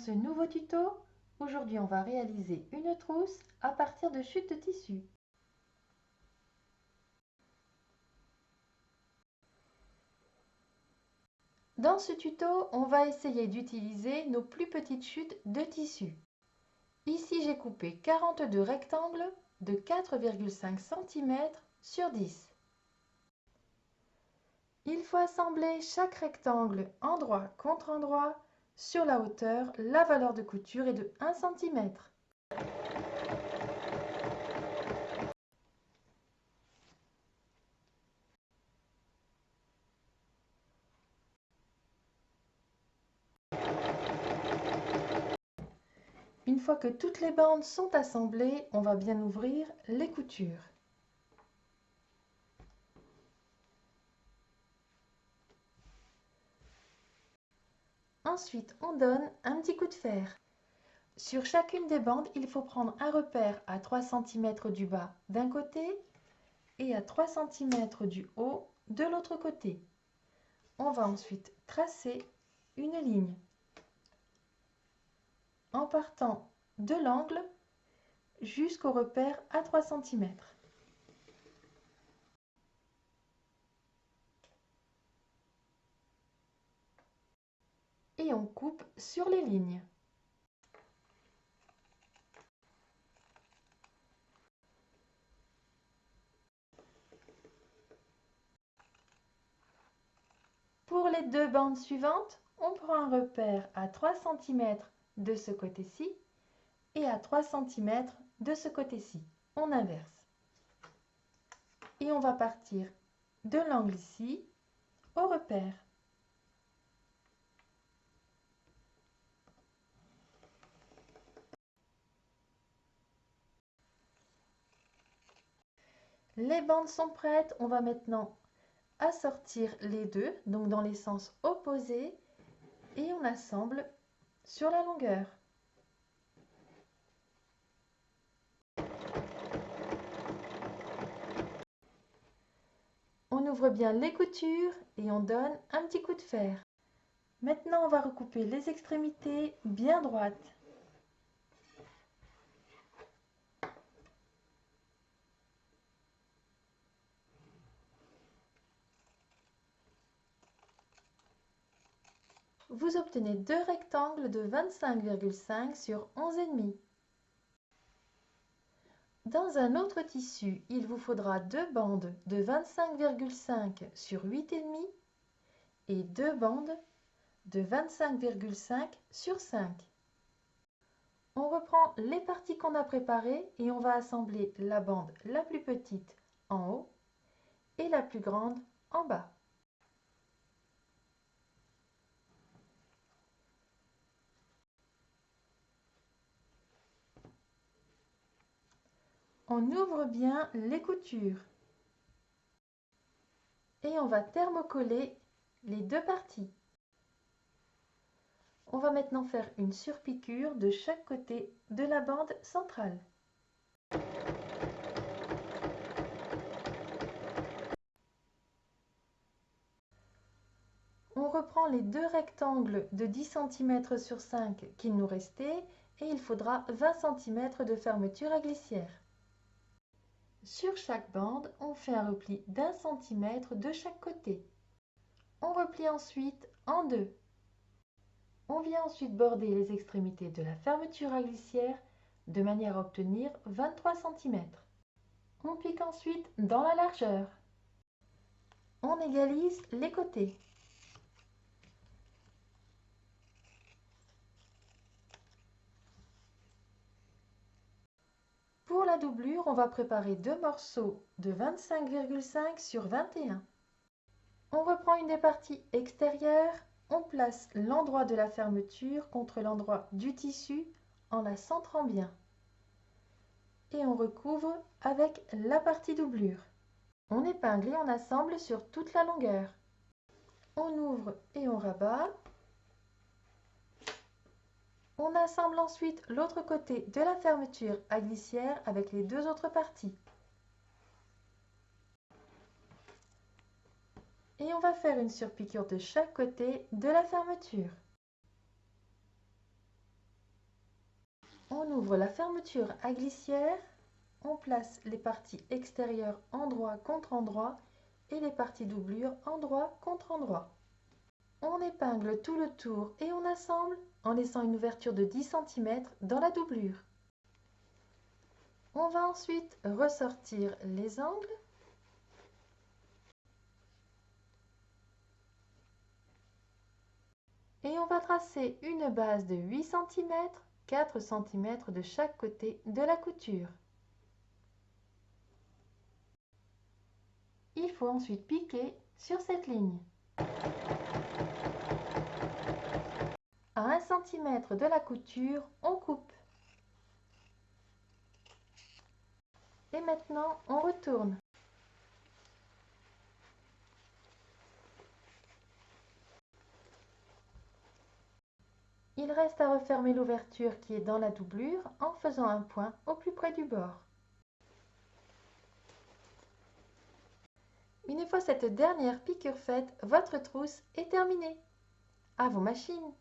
ce nouveau tuto. Aujourd'hui, on va réaliser une trousse à partir de chutes de tissu. Dans ce tuto, on va essayer d'utiliser nos plus petites chutes de tissu. Ici, j'ai coupé 42 rectangles de 4,5 cm sur 10. Il faut assembler chaque rectangle endroit contre endroit. Sur la hauteur, la valeur de couture est de 1 cm. Une fois que toutes les bandes sont assemblées, on va bien ouvrir les coutures. Ensuite, on donne un petit coup de fer. Sur chacune des bandes, il faut prendre un repère à 3 cm du bas d'un côté et à 3 cm du haut de l'autre côté. On va ensuite tracer une ligne en partant de l'angle jusqu'au repère à 3 cm. Et on coupe sur les lignes. Pour les deux bandes suivantes, on prend un repère à 3 cm de ce côté-ci et à 3 cm de ce côté-ci. On inverse. Et on va partir de l'angle ici au repère. Les bandes sont prêtes. On va maintenant assortir les deux, donc dans les sens opposés, et on assemble sur la longueur. On ouvre bien les coutures et on donne un petit coup de fer. Maintenant, on va recouper les extrémités bien droites. Vous obtenez deux rectangles de 25,5 sur 11,5. Dans un autre tissu, il vous faudra deux bandes de 25,5 sur 8,5 et deux bandes de 25,5 sur 5. On reprend les parties qu'on a préparées et on va assembler la bande la plus petite en haut et la plus grande en bas. On ouvre bien les coutures et on va thermocoller les deux parties. On va maintenant faire une surpiqûre de chaque côté de la bande centrale. On reprend les deux rectangles de 10 cm sur 5 qu'il nous restait et il faudra 20 cm de fermeture à glissière. Sur chaque bande, on fait un repli d'1 cm de chaque côté. On replie ensuite en deux. On vient ensuite border les extrémités de la fermeture à glissière de manière à obtenir 23 cm. On pique ensuite dans la largeur. On égalise les côtés. Pour la doublure, on va préparer deux morceaux de 25,5 sur 21. On reprend une des parties extérieures, on place l'endroit de la fermeture contre l'endroit du tissu en la centrant bien. Et on recouvre avec la partie doublure. On épingle et on assemble sur toute la longueur. On ouvre et on rabat. On assemble ensuite l'autre côté de la fermeture à glissière avec les deux autres parties. Et on va faire une surpiqûre de chaque côté de la fermeture. On ouvre la fermeture à glissière, on place les parties extérieures endroit contre endroit et les parties doublure endroit contre endroit. On épingle tout le tour et on assemble en laissant une ouverture de 10 cm dans la doublure. On va ensuite ressortir les angles et on va tracer une base de 8 cm, 4 cm de chaque côté de la couture. Il faut ensuite piquer sur cette ligne. À 1 cm de la couture, on coupe. Et maintenant, on retourne. Il reste à refermer l'ouverture qui est dans la doublure en faisant un point au plus près du bord. Une fois cette dernière piqûre faite, votre trousse est terminée. À vos machines!